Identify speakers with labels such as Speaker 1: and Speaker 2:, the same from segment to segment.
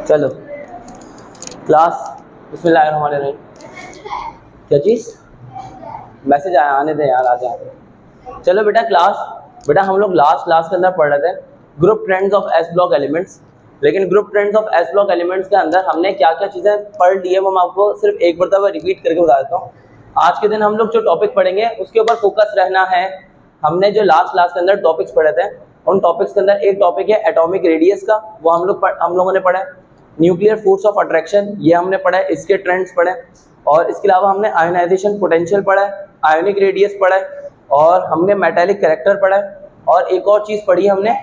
Speaker 1: चलो क्लास, बिस्मिल्लाहिर्रहमानिर्रहीम। क्या चीज़? मैसेज आया, आने दें यार, आ जाए। चलो बेटा बेटा हम लोग लास्ट क्लास के अंदर पढ़ रहे थे group trends of S block elements. लेकिन group trends of S block elements के अंदर हमने क्या क्या चीज़ें पढ़ ली है वो मैं आपको सिर्फ एक बार रिपीट करके बता देता हूँ। आज के दिन हम लोग जो टॉपिक पढ़ेंगे उसके ऊपर फोकस रहना है। हमने जो लास्ट क्लास के अंदर टॉपिक्स पढ़े थे उन टॉपिक्स के अंदर एक टॉपिक है एटॉमिक रेडियस का, वो हम लोगों ने पढ़ा है। न्यूक्लियर फोर्स ऑफ अट्रैक्शन ये हमने पढ़ा है, इसके ट्रेंड्स पढ़े। और इसके अलावा हमने आयोनाइजेशन पोटेंशियल पढ़ा है, आयोनिक रेडियस पढ़ा है, और हमने मेटालिक कैरेक्टर पढ़ा है। और एक और चीज़ पढ़ी हमने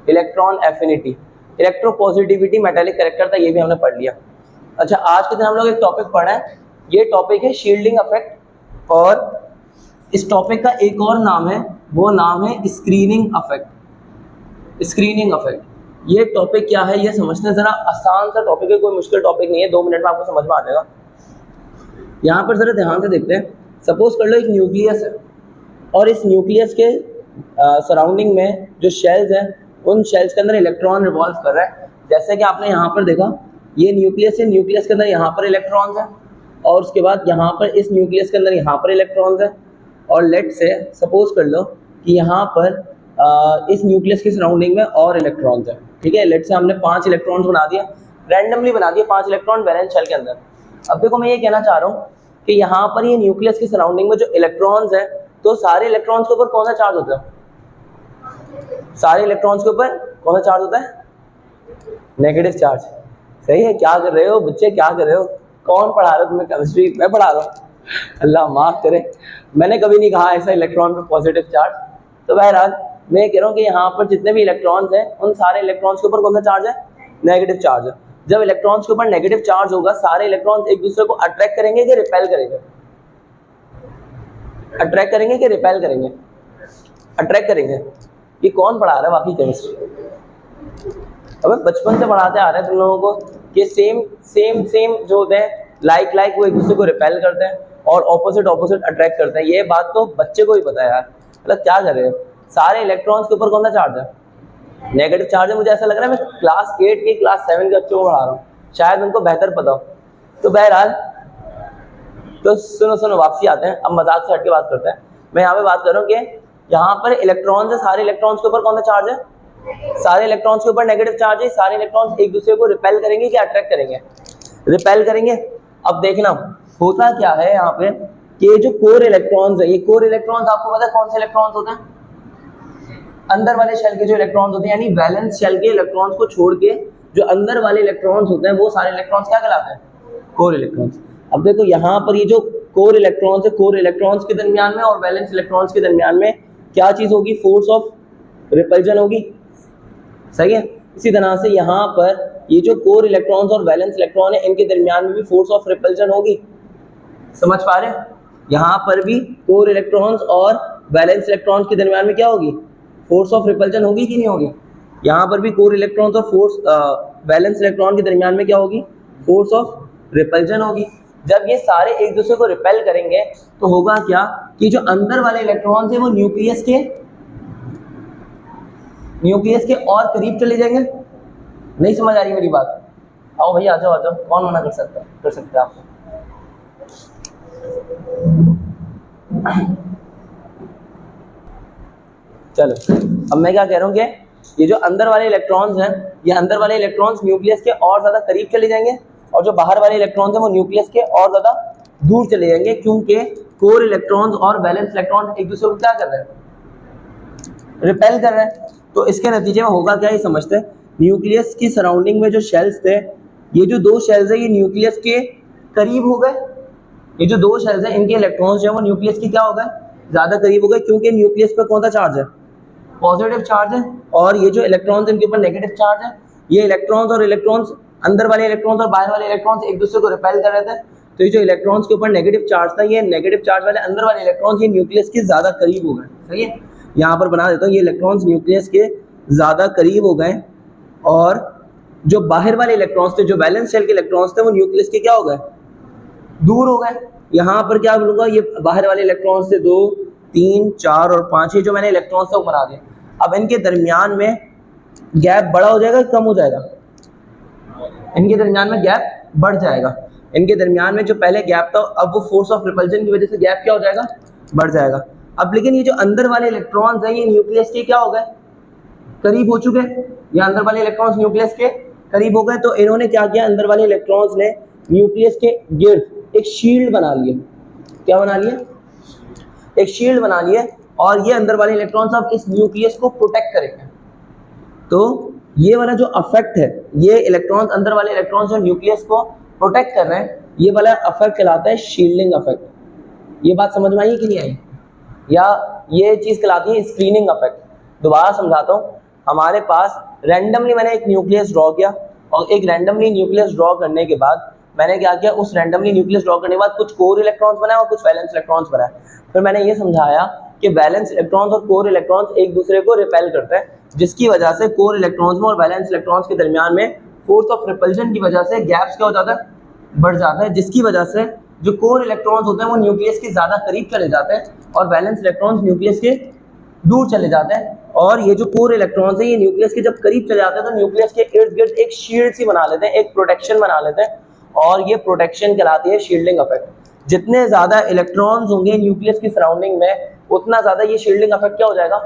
Speaker 1: electron affinity, electropositivity metallic character था, ये भी हमने पढ़ लिया। अच्छा, आज के दिन हम लोग एक टॉपिक पढ़ा है, ये टॉपिक है शील्डिंग इफेक्ट। और इस टॉपिक का एक और नाम है, वो नाम है स्क्रीनिंग इफेक्ट। स्क्रीनिंग इफेक्ट ये टॉपिक क्या है ये समझने ज़रा आसान सा टॉपिक है, कोई मुश्किल टॉपिक नहीं है, 2 मिनट में आपको समझ में आ जाएगा। यहाँ पर ज़रा ध्यान से देखते हैं। सपोज कर लो एक न्यूक्लियस है और इस न्यूक्लियस के सराउंडिंग में जो शेल्स हैं उन शेल्स के अंदर इलेक्ट्रॉन रिवॉल्व कर रहा है। जैसे कि आपने यहाँ पर देखा, ये न्यूक्लियस है, न्यूक्लियस के अंदर यहाँ पर इलेक्ट्रॉन्स हैं, और उसके बाद यहाँ पर इस न्यूक्लियस के अंदर यहाँ पर इलेक्ट्रॉन्स हैं। और लेट से सपोज कर लो कि यहाँ पर इस न्यूक्लियस के सराउंडिंग में और इलेक्ट्रॉन्स हैं। ठीक है, लेट से हमने 5 इलेक्ट्रॉन्स बना दिया, रैंडमली बना दिए 5 इलेक्ट्रॉन वैलेंस शेल के अंदर। अब देखो मैं ये कहना चाह रहा हूँ कि यहाँ पर ये न्यूक्लियस की सराउंडिंग में जो इलेक्ट्रॉन्स हैं, तो सारे इलेक्ट्रॉन्स के ऊपर कौन सा चार्ज होता है? सारे इलेक्ट्रॉन्स के ऊपर कौन सा चार्ज होता है? Negative charge. सही है। क्या कर रहे हो बच्चे, क्या कर रहे हो? कौन पढ़ा रहा है तुम्हें? केमिस्ट्री मैं पढ़ा रहा हूँ। अल्लाह माफ करे, मैंने कभी नहीं कहा ऐसा इलेक्ट्रॉन पे पॉजिटिव चार्ज। तो बहरहाल मैं कह रहा हूँ कि यहाँ पर जितने भी इलेक्ट्रॉन्स हैं उन सारे इलेक्ट्रॉन्स के ऊपर कौन सा चार्ज है? नेगेटिव चार्ज है। जब इलेक्ट्रॉन्स के ऊपर नेगेटिव चार्ज होगा, सारे इलेक्ट्रॉन्स एक दूसरे को अट्रैक्ट करेंगे कि रिपेल करेंगे? अट्रैक्ट करेंगे कि रिपेल करेंगे? अट्रैक्ट करेंगे। ये कौन पढ़ा रहा है वाकई केमिस्ट्री? अबे बचपन से पढ़ाते आ रहे हैं तुम लोगों को कि सेम जो होते हैं लाइक वो एक दूसरे को रिपेल करते हैं और ऑपोजिट अट्रैक्ट करते हैं। ये बात तो बच्चे को ही पता है यार। मतलब क्या कर रहे हो? सारे इलेक्ट्रॉन्स के ऊपर कौन सा चार्ज है? नेगेटिव चार्ज है। मुझे ऐसा लग रहा है मैं क्लास 8 के क्लास 7 के बच्चों को पढ़ा रहा हूँ, शायद उनको बेहतर पता हो। तो बहरहाल तो सुनो वापसी आते हैं, अब मजाक से हट के बात करते हैं। मैं यहाँ पे बात कर रहा हूँ कि यहाँ पर इलेक्ट्रॉन्स है, सारे इलेक्ट्रॉन्स के ऊपर कौन सा चार्ज है? सारे इलेक्ट्रॉन्स के ऊपर नेगेटिव चार्ज है। सारे इलेक्ट्रॉन्स एक दूसरे को रिपेल करेंगे कि अट्रैक्ट करेंगे? रिपेल करेंगे। अब देखना होता क्या है यहाँ पे कि ये जो कोर इलेक्ट्रॉन्स है, ये कोर इलेक्ट्रॉन्स आपको पता है कौन से इलेक्ट्रॉन्स होते हैं? अंदर वाले शेल के जो इलेक्ट्रॉन्स होते हैं, यानी वैलेंस शेल के इलेक्ट्रॉन्स को छोड़ के जो अंदर वाले इलेक्ट्रॉन्स होते हैं वो सारे इलेक्ट्रॉन्स क्या कहलाते हैं? Core electrons. अब देखो यहाँ पर ये जो कोर इलेक्ट्रॉन्स है, कोर इलेक्ट्रॉन्स के दरमियान में और वैलेंस इलेक्ट्रॉन्स के दरमियान में क्या चीज होगी? फोर्स ऑफ रिपल्जन होगी। सही है। इसी तरह से यहाँ पर ये जो कोर इलेक्ट्रॉन्स और वैलेंस इलेक्ट्रॉन है इनके दरमियान में भी फोर्स ऑफ रिपल्जन होगी। समझ पा रहे हैं? यहाँ पर भी कोर इलेक्ट्रॉन्स और वैलेंस इलेक्ट्रॉन्स के दरमियान में क्या होगी? फोर्स ऑफ रिपल्जन होगी कि नहीं होगी? यहाँ पर भी कोर इलेक्ट्रॉन्स और वैलेंस इलेक्ट्रॉन के दरमियान में क्या होगी? फोर्स ऑफ रिपल्जन होगी। जब ये सारे एक दूसरे को रिपेल करेंगे तो होगा क्या कि जो अंदर वाले इलेक्ट्रॉन्स है वो न्यूक्लियस के और करीब चले जाएंगे। नहीं समझ आ रही मेरी बात? आओ भैया, आ जाओ। कौन मना कर सकता है आपको? चलो, अब मैं क्या कह रहा हूँ कि ये जो अंदर वाले इलेक्ट्रॉन्स हैं, ये अंदर वाले इलेक्ट्रॉन्स न्यूक्लियस के और ज़्यादा करीब चले जाएंगे, और जो बाहर वाले इलेक्ट्रॉन्स हैं वो न्यूक्लियस के और ज़्यादा दूर चले जाएंगे, क्योंकि कोर इलेक्ट्रॉन्स और वैलेंस इलेक्ट्रॉन्स एक दूसरे को क्या कर रहे हैं? रिपेल कर रहे हैं। तो इसके नतीजे में होगा क्या, ये समझते हैं। न्यूक्लियस की सराउंडिंग में जो शेल्स थे, ये जो 2 शेल्स है ये न्यूक्लियस के करीब हो गए। ये जो 2 शेल्स है इनके इलेक्ट्रॉन्स जो है वो न्यूक्लियस के क्या हो गए? ज़्यादा करीब हो गए, क्योंकि न्यूक्लियस पे कौन सा चार्ज है? पॉजिटिव चार्ज है। और ये जो इलेक्ट्रॉन्स इनके ऊपर नेगेटिव चार्ज है। ये इलेक्ट्रॉन्स और इलेक्ट्रॉन्स, अंदर वाले इलेक्ट्रॉन्स और बाहर वाले इलेक्ट्रॉन्स एक दूसरे को रिपेल कर रहे थे। तो ये जो इलेक्ट्रॉन्स के ऊपर नेगेटिव चार्ज था, ये नेगेटिव चार्ज वाले अंदर वाले इलेक्ट्रॉन्स ये न्यूक्लियस के ज़्यादा करीब हो गए। सही है। यहाँ पर बना देता हूँ, ये इलेक्ट्रॉन्स न्यूक्लियस के ज़्यादा करीब हो गए, और जो बाहर वाले इलेक्ट्रॉन्स थे, जो वैलेंस शेल के इलेक्ट्रॉन्स थे, वो न्यूक्लियस के क्या हो गए? दूर हो गए। यहाँ पर क्या बोलूँगा, ये बाहर वाले इलेक्ट्रॉन्स थे 2, 3, 4 और 5, ये जो मैंने इलेक्ट्रॉन्स थे वो बना दिए। अब इनके दरमियान में गैप बड़ा हो जाएगा, कम हो जाएगा? इनके दरमियान में गैप बढ़ जाएगा। इनके दरमियान में जो पहले गैप था, अब वो फोर्स ऑफ रिपल्जन की वजह से गैप क्या हो जाएगा, बढ़ जाएगा। अब लेकिन ये जो अंदर वाले इलेक्ट्रॉन्स हैं ये न्यूक्लियस के क्या हो गए, करीब हो चुके हैं। ये अंदर वाले इलेक्ट्रॉन्स न्यूक्लियस के करीब हो गए, तो इन्होंने क्या किया, अंदर वाले इलेक्ट्रॉन्स ने न्यूक्लियस के गिर्द एक शील्ड बना लिया। क्या बना लिया, एक शील्ड बना लिया, और ये अंदर वाले इलेक्ट्रॉन्स अब इस न्यूक्लियस को प्रोटेक्ट करेंगे। तो ये वाला जो अफेक्ट है, ये इलेक्ट्रॉन्स, अंदर वाले इलेक्ट्रॉन्स जो न्यूक्लियस को प्रोटेक्ट कर रहे हैं, ये वाला अफेक्ट कहलाता है शील्डिंग अफेक्ट। ये बात समझ में आई कि नहीं आई, या ये चीज़ कहलाती है स्क्रीनिंग अफेक्ट। दोबारा समझाता हूँ, हमारे पास रैंडमली मैंने एक न्यूक्लियस ड्रॉ किया, और एक रैंडमली न्यूक्लियस ड्रॉ करने के बाद मैंने क्या किया, उस रैंडमली न्यूक्लियस ड्रॉ करने के बाद कुछ कोर इलेक्ट्रॉन्स बनाए और कुछ वैलेंस इलेक्ट्रॉन्स बनाए। फिर मैंने ये समझाया कि वैलेंस इलेक्ट्रॉन्स और कोर इलेक्ट्रॉन्स एक दूसरे को रिपेल करते हैं, जिसकी वजह से कोर इलेक्ट्रॉन्स में और वैलेंस इलेक्ट्रॉन्स के दरमियान में फोर्स ऑफ रिपल्जन की वजह से गैप्स क्या हो जाता है, बढ़ जाता है, जिसकी वजह से जो कोर इलेक्ट्रॉन्स होते हैं वो न्यूक्लियस के ज़्यादा करीब चले जाते हैं और वैलेंस इलेक्ट्रॉन्स न्यूक्लियस के दूर चले जाते हैं। और ये जो कोर इलेक्ट्रॉन्स हैं ये न्यूक्लियस के जब करीब चले जाते हैं तो न्यूक्लियस के इर्द गिर्द एक शील्ड सी बना लेते हैं, एक प्रोटेक्शन बना लेते हैं, और ये प्रोटेक्शन कहलाती है शील्डिंग अफेक्ट। जितने ज़्यादा इलेक्ट्रॉन्स होंगे न्यूक्लियस की सराउंडिंग में, उतना ज़्यादा ये शील्डिंग अफेक्ट क्या हो जाएगा,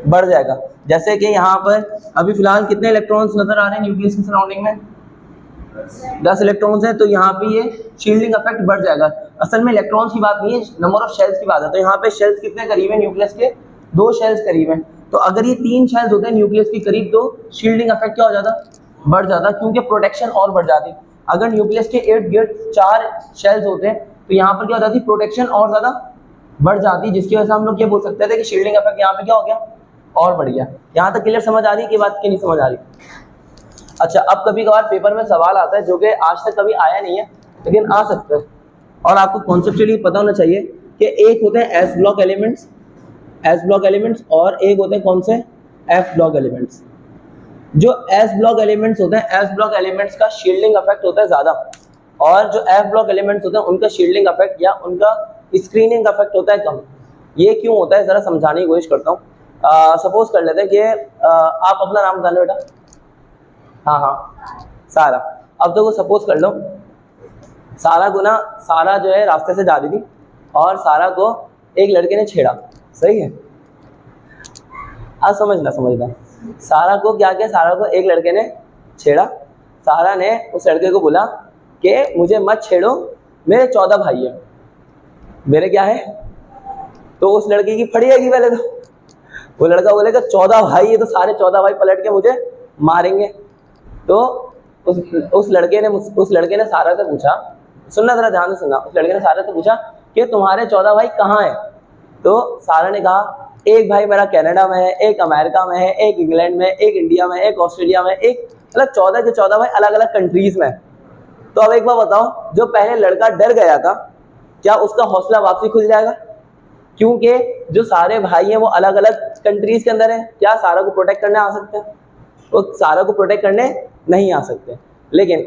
Speaker 1: बढ़ जाएगा। जैसे कि यहाँ पर अभी फिलहाल कितने इलेक्ट्रॉन्स नजर आ रहे हैं न्यूक्लियस की सराउंडिंग में, 10 इलेक्ट्रॉन्स हैं, तो यहाँ पे ये शील्डिंग अफेक्ट बढ़ जाएगा। असल में इलेक्ट्रॉन्स की बात नहीं है, नंबर ऑफ शेल्स की बात है। तो यहाँ पे शेल्स कितने करीब है न्यूक्लियस के, 2 शेल्स करीब हैं। तो अगर ये 3 शेल्स होते हैं न्यूक्लियस के करीब, तो शील्डिंग अफेक्ट क्या हो जाता, बढ़ जाता, क्योंकि प्रोटेक्शन और बढ़ जाती। अगर न्यूक्लियस के इर्द गिर्द 4 शेल्स होते हैं तो यहाँ पर क्या हो जाती, प्रोटेक्शन और ज़्यादा बढ़ जाती, जिसकी वजह से हम लोग ये बोल सकते थे कि शील्डिंग अफेक्ट यहाँ पे क्या हो गया, और बढ़ गया। यहाँ तक क्लियर समझ आ रही है कि बात की नहीं समझ आ रही। अच्छा, अब कभी कभार पेपर में सवाल आता है जो कि आज तक कभी आया नहीं है लेकिन आ सकता है, और आपको कॉन्सेप्चुअली पता होना चाहिए कि एक होते हैं एस ब्लॉक एलिमेंट्स और एक होते हैं कौन से, एफ ब्लॉक एलिमेंट्स। जो एस ब्लॉक एलिमेंट्स होते हैं, एस ब्लॉक एलिमेंट्स का शील्डिंग अफेक्ट होता है ज़्यादा, और जो एफ ब्लॉक एलिमेंट्स होते हैं उनका शील्डिंग अफेक्ट या उनका स्क्रीनिंग अफेक्ट होता है कम। ये क्यों होता है ज़रा समझाने की कोशिश करता हूँ। सपोज कर लेते हैं कि आप अपना नाम बताना बेटा। हाँ, सारा। अब तो वो सपोज कर लो, सारा को ना, सारा जो है रास्ते से जा रही थी और सारा को एक लड़के ने छेड़ा, सही है। अब समझना, सारा को क्या किया, सारा को एक लड़के ने छेड़ा। सारा ने उस लड़के को बोला कि मुझे मत छेड़ो, मेरे 14 भाई है। मेरे क्या है, तो उस लड़के की फटी जाएगी पहले तो। वो लड़का बोलेगा 14 भाई है तो सारे 14 भाई पलट के मुझे मारेंगे। तो उस लड़के ने सारा से पूछा, सुनना जरा ध्यान से सुनना, उस लड़के ने सारा से पूछा कि तुम्हारे 14 भाई कहाँ हैं। तो सारा ने कहा एक भाई मेरा कनाडा में है, एक अमेरिका में है, एक इंग्लैंड में, एक इंडिया में, एक ऑस्ट्रेलिया में, एक, मतलब 14 के 14 भाई अलग अलग कंट्रीज में। तो अब एक बार बताओ, जो पहले लड़का डर गया था, क्या उसका हौसला वापसी खुल जाएगा? क्योंकि जो सारे भाई हैं वो अलग अलग कंट्रीज के अंदर हैं, क्या सारा को प्रोटेक्ट करने आ सकते हैं? वो सारा को प्रोटेक्ट करने नहीं आ सकते। लेकिन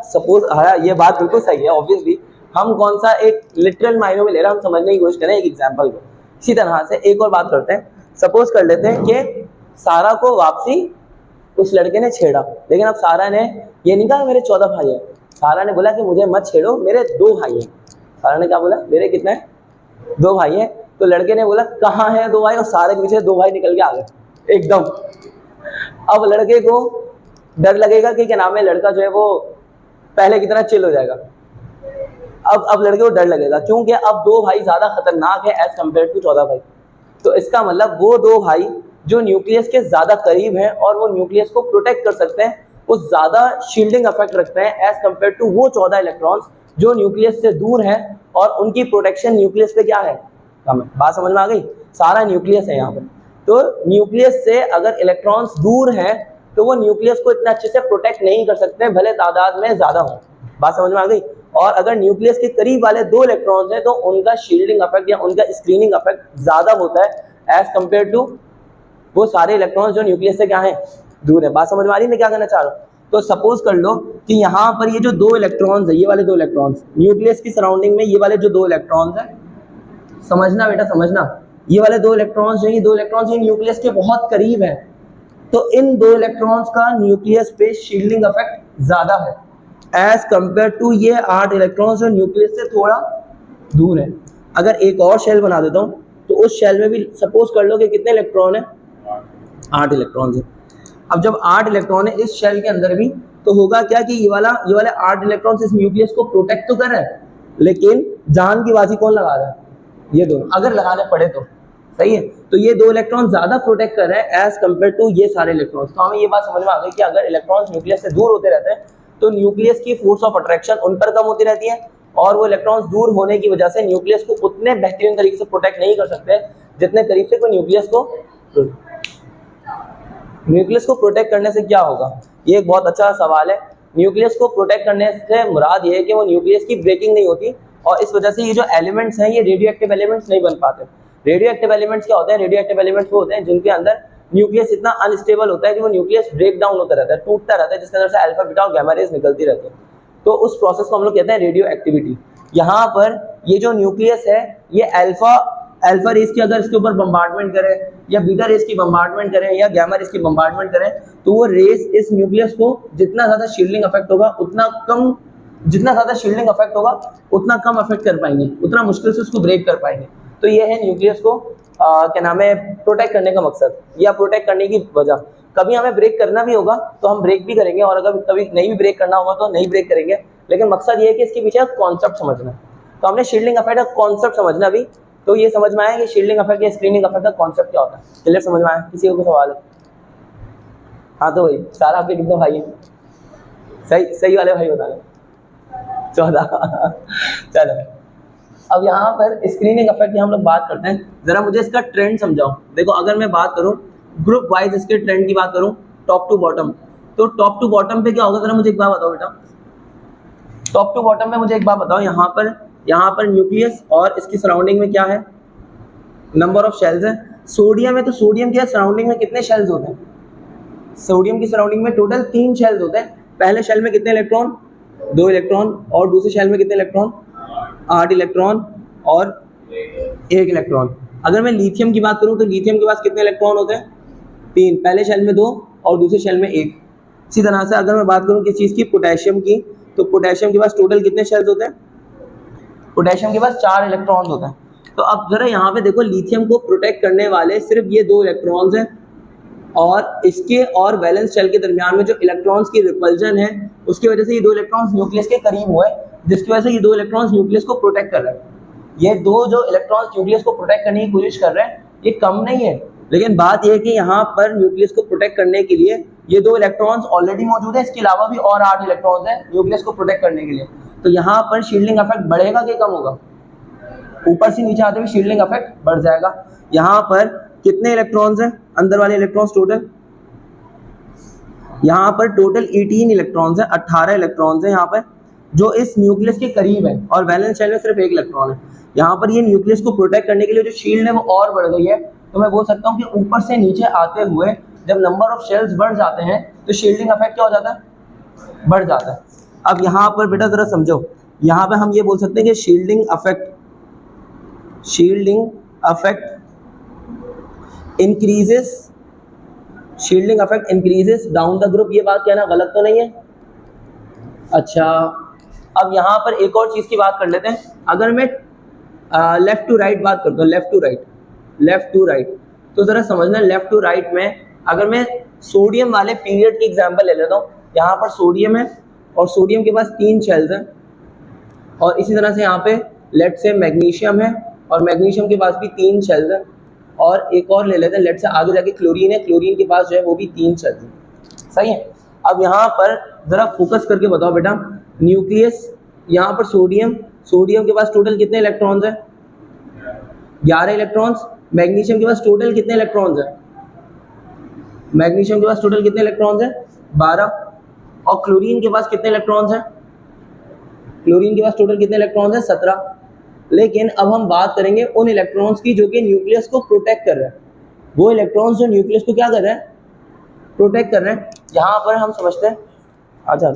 Speaker 1: सपोज, हाँ ये बात बिल्कुल सही है, ऑब्वियसली हम कौन सा एक लिटरल मायनों में ले रहे हैं, हम समझने की कोशिश करें एक एग्जांपल को। इसी तरह से एक और बात करते हैं। सपोज कर लेते हैं कि सारा को वापसी उस लड़के ने छेड़ा, लेकिन अब सारा ने ये नहीं कहा मेरे 14 भाई हैं, सारा ने बोला कि मुझे मत छेड़ो, मेरे 2 भाई हैं। सारा ने क्या बोला, मेरे कितने हैं, 2 भाई हैं। तो लड़के ने बोला कहाँ है 2 भाई, और सारे के पीछे 2 भाई निकल के आ गए एकदम। अब लड़के को डर लगेगा कि क्या नाम है, लड़का जो है वो पहले की तरह चिल हो जाएगा। अब लड़के को डर लगेगा, क्योंकि अब 2 भाई ज्यादा खतरनाक है एज कम्पेयर टू 14 भाई। तो इसका मतलब वो 2 भाई जो न्यूक्लियस के ज्यादा करीब हैं और वो न्यूक्लियस को प्रोटेक्ट कर सकते हैं, वो ज्यादा शील्डिंग इफेक्ट रखते हैं एज कम्पेयर टू वो 14 इलेक्ट्रॉन्स जो न्यूक्लियस से दूर हैं और उनकी प्रोटेक्शन न्यूक्लियस पे क्या है, कम है। बात समझ में आ गई? सारा न्यूक्लियस है यहाँ पे। तो न्यूक्लियस से अगर इलेक्ट्रॉन्स दूर हैं तो वो न्यूक्लियस को इतना अच्छे से प्रोटेक्ट नहीं कर सकते, भले तादाद में ज्यादा हो। बात समझ में आ गई? और अगर न्यूक्लियस के करीब वाले 2 इलेक्ट्रॉन्स हैं तो उनका शील्डिंग इफेक्ट या उनका स्क्रीनिंग इफेक्ट ज्यादा होता है एज कम्पेयर टू वो सारे इलेक्ट्रॉन्स जो न्यूक्लियस से क्या है, दूर है। बात समझ में आ रही है मैं क्या कहना चाह रहा हूँ? तो सपोज कर लो कि यहाँ पर ये जो 2 इलेक्ट्रॉन्स है, ये वाले 2 इलेक्ट्रॉन्स न्यूक्लियस की सराउंडिंग में, ये वाले जो 2 इलेक्ट्रॉन्स है, समझना बेटा समझना, ये वाले 2 इलेक्ट्रॉन्स जो, ये 2 इलेक्ट्रॉन्स न्यूक्लियस के बहुत करीब हैं, तो इन दो इलेक्ट्रॉन्स का न्यूक्लियस पे शील्डिंग इफेक्ट ज्यादा है एज कंपेयर टू ये 8 इलेक्ट्रॉन्स जो न्यूक्लियस से थोड़ा दूर है। अगर एक और शेल बना देता हूँ तो उस शेल में भी सपोज कर लो कि कितने इलेक्ट्रॉन है, 8 इलेक्ट्रॉन है। अब जब 8 इलेक्ट्रॉन है इस शेल के अंदर भी, तो होगा क्या कि ये वाले 8 इलेक्ट्रॉन इस न्यूक्लियस को प्रोटेक्ट तो कर रहे हैं, लेकिन जान की बाजी कौन लगा रहा है, ये दोनों, अगर लगाने पड़े तो सही है। तो ये दो इलेक्ट्रॉन ज्यादा प्रोटेक्ट कर रहे हैं एज कंपेयर टू ये सारे इलेक्ट्रॉन्स। तो हमें ये बात समझ में आ गई कि अगर इलेक्ट्रॉन्स न्यूक्लियस से दूर होते रहते हैं तो न्यूक्लियस की फोर्स ऑफ अट्रैक्शन उन पर कम होती रहती है, और वो इलेक्ट्रॉन्स दूर होने की वजह से न्यूक्लियस को उतने बेहतरीन तरीके से प्रोटेक्ट नहीं कर सकते जितने करीब से कोई न्यूक्लियस को प्रोटेक्ट करने से क्या होगा। ये एक बहुत अच्छा सवाल है। न्यूक्लियस को प्रोटेक्ट करने से मुराद ये है कि वो न्यूक्लियस की ब्रेकिंग नहीं होती, और इस वजह से ये जो एलिमेंट्स हैं ये रेडियो एक्टिव एलिमेंट्स नहीं बन पाते। रेडियो एक्टिव एलिमेंट्स क्या होते हैं, रेडियो एक्टिव एलिमेंट्स वो होते हैं जिनके अंदर न्यूक्लियस इतना अनस्टेबल होता है कि वो न्यूक्लियस ब्रेक डाउन होता रहता है, टूटता रहता है, जिसके अंदर से अल्फा बीटा और गामा रेज निकलती रहती है। तो उस प्रोसेस को हम लोग कहते हैं रेडियो एक्टिविटी। यहाँ पर ये जो न्यूक्लियस है ये अल्फा रेस की अगर इसके ऊपर बम्बार्डमेंट करें, या बीटा रेस की बम्बार्डमेंट करें, या गामा रेस की बम्बार्डमेंट करें, तो वो रेस इस न्यूक्लियस को जितना ज्यादा शील्डिंग इफेक्ट होगा उतना कम, जितना ज्यादा शील्डिंग इफेक्ट होगा उतना कम इफेक्ट कर पाएंगे, उतना मुश्किल से उसको ब्रेक कर पाएंगे। तो ये है न्यूक्लियस को क्या नाम है प्रोटेक्ट करने का मकसद या प्रोटेक्ट करने की वजह। कभी हमें ब्रेक करना भी होगा तो हम ब्रेक भी करेंगे, और अगर कभी नहीं भी ब्रेक करना होगा तो नहीं ब्रेक करेंगे, लेकिन मकसद ये है कि इसके पीछे कॉन्सेप्ट समझना। तो हमने शील्डिंग इफेक्ट का कॉन्सेप्ट समझना अभी, तो ये समझ में आया कि शील्डिंग इफेक्ट या स्क्रीनिंग इफेक्ट का कॉन्सेप्ट क्या होता है, क्लियर समझ में आया? किसी को कोई सवाल है? हाँ तो वही सारा आपके कितने भाई हैं, सही वाले भाई बता रहे 14 चलो अब यहाँ पर स्क्रीनिंग इफेक्ट की हम लोग बात करते हैं। जरा मुझे इसका ट्रेंड समझाओ। देखो अगर मैं बात करूँ ग्रुप वाइज इसके ट्रेंड की बात करूँ टॉप टू बॉटम, तो टॉप टू बॉटम पे क्या होगा, जरा मुझे एक बात बताओ बेटा। टॉप टू बॉटम में मुझे एक बात बताओ, यहाँ पर न्यूक्लियस और इसकी सराउंडिंग में क्या है, नंबर ऑफ शेल्स है। सोडियम है तो सोडियम के सराउंडिंग में कितने शेल्स होते हैं, सोडियम की सराउंडिंग में टोटल 3 शेल्स होते हैं। पहले शेल में कितने इलेक्ट्रॉन, 2 इलेक्ट्रॉन, और दूसरे शेल में कितने इलेक्ट्रॉन, 8 इलेक्ट्रॉन और 1 इलेक्ट्रॉन। अगर मैं लिथियम की बात करूं तो लिथियम के पास कितने इलेक्ट्रॉन होते हैं, 3, पहले शेल में 2 और दूसरे शेल में 1। इसी तरह से अगर मैं बात करूं किस चीज़ की, पोटेशियम की, तो पोटेशियम के पास टोटल कितने शेल्स होते हैं, पोटेशियम के पास 4 इलेक्ट्रॉन्स होते हैं। तो अब जरा यहाँ पे देखो लिथियम को प्रोटेक्ट करने वाले सिर्फ ये 2 इलेक्ट्रॉन्स हैं, और इसके और वैलेंस शेल के दरमियान में जो इलेक्ट्रॉन्स की रिपल्जन है उसकी वजह से ये 2 इलेक्ट्रॉन्स न्यूक्लियस के करीब हुए, जिसकी वजह से ये 2 इलेक्ट्रॉन्स न्यूक्लियस को प्रोटेक्ट कर रहे हैं। ये 2 जो इलेक्ट्रॉन्स न्यूक्लियस को प्रोटेक्ट करने की कोशिश कर रहे हैं ये कम नहीं है, लेकिन बात यह है कि यहाँ पर न्यूक्लियस को प्रोटेक्ट करने के लिए ये 2 इलेक्ट्रॉन्स ऑलरेडी मौजूद है, इसके अलावा भी और 8 इलेक्ट्रॉन्स हैं न्यूक्लियस को प्रोटेक्ट करने के लिए। तो यहाँ पर शील्डिंग इफेक्ट बढ़ेगा कि कम होगा, ऊपर से नीचे आते हुए शील्डिंग इफेक्ट बढ़ जाएगा। यहाँ पर कितने इलेक्ट्रॉन्स हैं, अंदर वाले इलेक्ट्रॉन्स टोटल, यहाँ पर टोटल 18 इलेक्ट्रॉन्स हैं, 18 इलेक्ट्रॉन्स हैं यहाँ पर जो इस न्यूक्लियस के करीब है, और वैलेंस शेल में सिर्फ 1 इलेक्ट्रॉन है। यहाँ पर ये न्यूक्लियस को प्रोटेक्ट करने के लिए जो शील्ड है वो और बढ़ गई है। तो मैं बोल सकता हूँ कि ऊपर से नीचे आते हुए जब नंबर ऑफ शेल्स बढ़ जाते हैं तो शील्डिंग इफेक्ट क्या हो जाता है, बढ़ जाता है। अब यहाँ पर बेटा जरा समझो, यहाँ पे हम ये बोल सकते हैं कि shielding effect increases down the group. ये बात कहना गलत तो नहीं है? अच्छा अब यहाँ पर एक और चीज़ की बात कर लेते हैं। अगर मैं लेफ्ट टू राइट बात करता हूँ, लेफ्ट टू राइट, तो ज़रा समझना लेफ्ट टू राइट में अगर मैं सोडियम वाले पीरियड की एग्जांपल ले लेता हूँ, यहाँ पर सोडियम है और सोडियम के पास 3 शेल्स हैं, और इसी तरह से यहाँ पे लेट से मैग्नीशियम है और मैग्नीशियम के पास भी 3 शेल्स हैं, और एक और ले लेते हैं लेट से आगे जाके क्लोरीन है, क्लोरीन के पास जो है वो भी 3 शेल्स हैं, सही है। अब यहाँ पर ज़रा फोकस करके बताओ बेटा, न्यूक्लियस यहाँ पर सोडियम के पास टोटल कितने इलेक्ट्रॉन्स हैं, 11 इलेक्ट्रॉन्स। मैग्नीशियम के पास टोटल कितने इलेक्ट्रॉन्स हैं, मैग्नीशियम के पास टोटल कितने इलेक्ट्रॉन्स हैं, 12। और क्लोरीन के पास कितने इलेक्ट्रॉन्स हैं, क्लोरीन के पास टोटल कितने इलेक्ट्रॉन्स हैं, 17। लेकिन अब हम बात करेंगे उन इलेक्ट्रॉन्स की जो कि न्यूक्लियस को प्रोटेक्ट कर रहे हैं, वो इलेक्ट्रॉन्स जो न्यूक्लियस को क्या कर रहे हैं, प्रोटेक्ट कर रहे हैं। यहाँ पर हम समझते हैं, अच्छा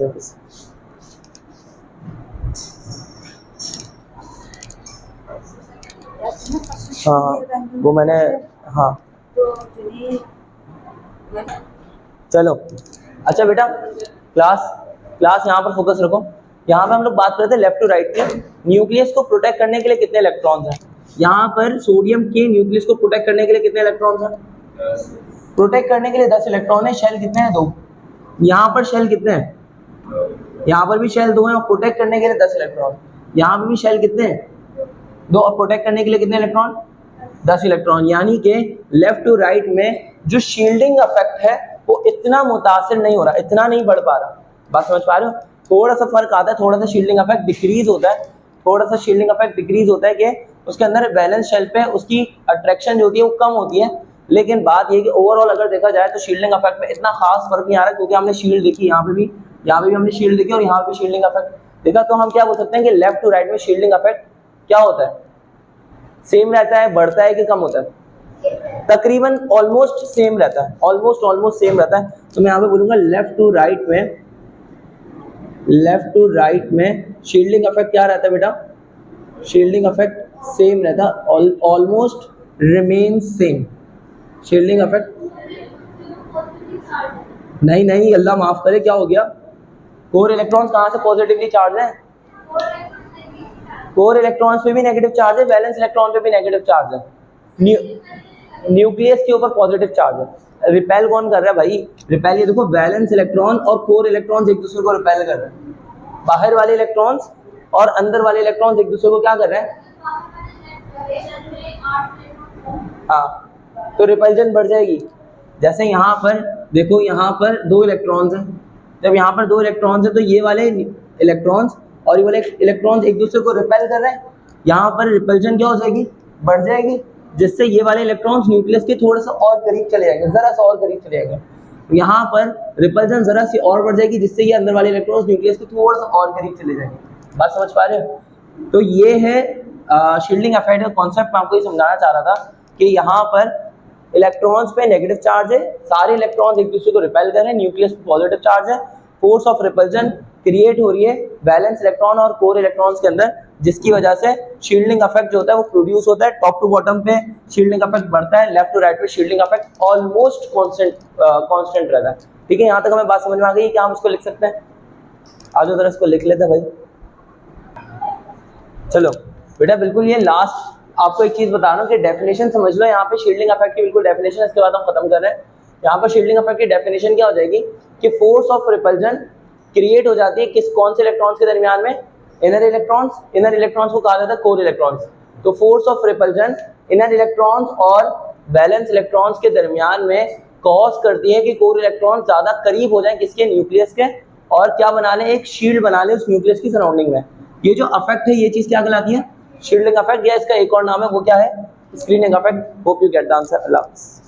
Speaker 1: हाँ वो मैंने, हाँ चलो अच्छा बेटा क्लास यहाँ पर फोकस रखो। यहाँ पे हम लोग बात करते हैं लेफ्ट टू राइट के। न्यूक्लियस को प्रोटेक्ट करने के लिए कितने इलेक्ट्रॉन्स हैं? यहाँ पर सोडियम के न्यूक्लियस को प्रोटेक्ट करने के लिए कितने इलेक्ट्रॉन्स हैं? प्रोटेक्ट करने के लिए 10 इलेक्ट्रॉन है। शेल कितने हैं? 2। यहाँ पर शेल कितने हैं? यहाँ पर भी शेल 2 हैं और प्रोटेक्ट करने के लिए 10 इलेक्ट्रॉन। यहाँ पर भी शेल कितने हैं? 2 और प्रोटेक्ट करने के लिए कितने इलेक्ट्रॉन? 10 इलेक्ट्रॉन। यानी कि लेफ्ट टू राइट में जो शील्डिंग इफेक्ट है वो इतना मुतासिर नहीं हो रहा, इतना नहीं बढ़ पा रहा। बात समझ पा रहे हो? थोड़ा सा फर्क आता है, थोड़ा सा शील्डिंग इफेक्ट डिक्रीज होता है, थोड़ा सा शील्डिंग इफेक्ट डिक्रीज होता है कि उसके अंदर बैलेंस शेल पे उसकी अट्रैक्शन जो होती है वो कम होती है। लेकिन बात ये कि ओवरऑल अगर देखा जाए तो शील्डिंग इफेक्ट में इतना खास फर्क नहीं आ रहा, क्योंकि हमने शील्ड देखी, यहाँ पे भी हमने शील्ड देखी और यहाँ पे शील्डिंग इफेक्ट देखा। तो हम क्या बोल सकते हैं कि लेफ्ट टू राइट में शील्डिंग इफेक्ट क्या होता है? सेम रहता है, बढ़ता है कि कम होता है? तकरीबन ऑलमोस्ट सेम रहता है, ऑलमोस्ट सेम रहता है। तो मैं यहाँ पे बोलूंगा लेफ्ट टू राइट में शील्डिंग इफेक्ट क्या रहता है बेटा? शील्डिंग इफेक्ट सेम रहता है, almost remain same. Shielding effect नहीं, अल्लाह माफ करे, क्या हो गया? कोर इलेक्ट्रॉन्स कहाँ से पॉजिटिवली चार्ज है? कोर इलेक्ट्रॉन्स पे भी नेगेटिव चार्ज है, वैलेंस इलेक्ट्रॉन पे भी नेगेटिव चार्ज है, न्यूक्लियस के ऊपर पॉजिटिव चार्ज है। रिपेल कौन कर रहा है भाई? रिपेल ये देखो, वैलेंस इलेक्ट्रॉन और कोर इलेक्ट्रॉन्स एक दूसरे को रिपेल कर रहे हैं। बाहर वाले इलेक्ट्रॉन्स और अंदर वाले इलेक्ट्रॉन्स एक दूसरे को क्या कर रहे हैं? हाँ, तो रिपल्जन बढ़ जाएगी। जैसे यहाँ पर देखो, यहाँ पर 2 इलेक्ट्रॉन्स हैं। जब यहाँ पर 2 इलेक्ट्रॉन्स हैं तो ये वाले इलेक्ट्रॉन्स और ये वाले इलेक्ट्रॉन्स एक दूसरे को रिपेल कर रहे हैं। यहाँ पर रिपल्जन क्या हो जाएगी? बढ़ जाएगी, जिससे ये वाले इलेक्ट्रॉन्स न्यूक्लियस के थोड़ा सा और करीब चले जाएंगे, जरा सा और करीब चले जाएंगे। यहाँ पर रिपल्जन जरा सी और बढ़ जाएगी, जिससे ये अंदर वाले इलेक्ट्रॉन्स न्यूक्लियस के थोड़ा सा और करीब चले जाएंगे। बात समझ पा रहे हो? तो ये है शील्डिंग इफेक्ट का कॉन्सेप्ट। मैं आपको ये समझाना चाह रहा था कि यहाँ पर इलेक्ट्रॉन्स पे नेगेटिव चार्ज है, सारे इलेक्ट्रॉन्स एक दूसरे को रिपेल कर रहे हैं, न्यूक्लियस पे पॉजिटिव चार्ज है, फोर्स ऑफ रिपल्जन क्रिएट हो रही है वैलेंस इलेक्ट्रॉन और कोर इलेक्ट्रॉन्स के अंदर, जिसकी वजह से शील्डिंग इफेक्ट जो होता है वो प्रोड्यूस होता है। टॉप टू बॉटम पे शील्डिंग इफेक्ट बढ़ता है, लेफ्ट टू राइट पे शील्डिंग इफेक्ट ऑलमोस्ट कांस्टेंट रहता है। ठीक है, यहाँ तक हमें बात समझ में आ गई? क्या हम इसको लिख सकते हैं? आज जरा इसको लिख लेते हैं भाई। चलो बेटा, बिल्कुल ये लास्ट आपको एक चीज बता रहा हूँ कि डेफिनेशन समझ लो। यहाँ पे शील्डिंग इफेक्ट की बिल्कुल डेफिनेशन, इसके बाद हम खत्म कर रहे हैं। यहाँ पर शील्डिंग इफेक्ट की डेफिनेशन क्या हो जाएगी कि फोर्स ऑफ रिपल्जन क्रिएट हो जाती है कौन से इलेक्ट्रॉन्स के दरमियान में? इनर इलेक्ट्रॉन्स को कहा जाता है कोर इलेक्ट्रॉन्स। तो force of repulsion inner electrons और वैलेंस इलेक्ट्रॉन्स के दरमियान में कॉज करती है कि कोर इलेक्ट्रॉन ज्यादा करीब हो जाए किसके? न्यूक्लियस के, और क्या बना ले? एक शील्ड बना ले उस न्यूक्लियस की सराउंडिंग में। ये जो इफेक्ट है, ये चीज क्या कहलाती है? Shielding effect. या इसका एक और नाम है, वो क्या है? Screening effect. Hope you get the answer. अल्लाह हाफिज़।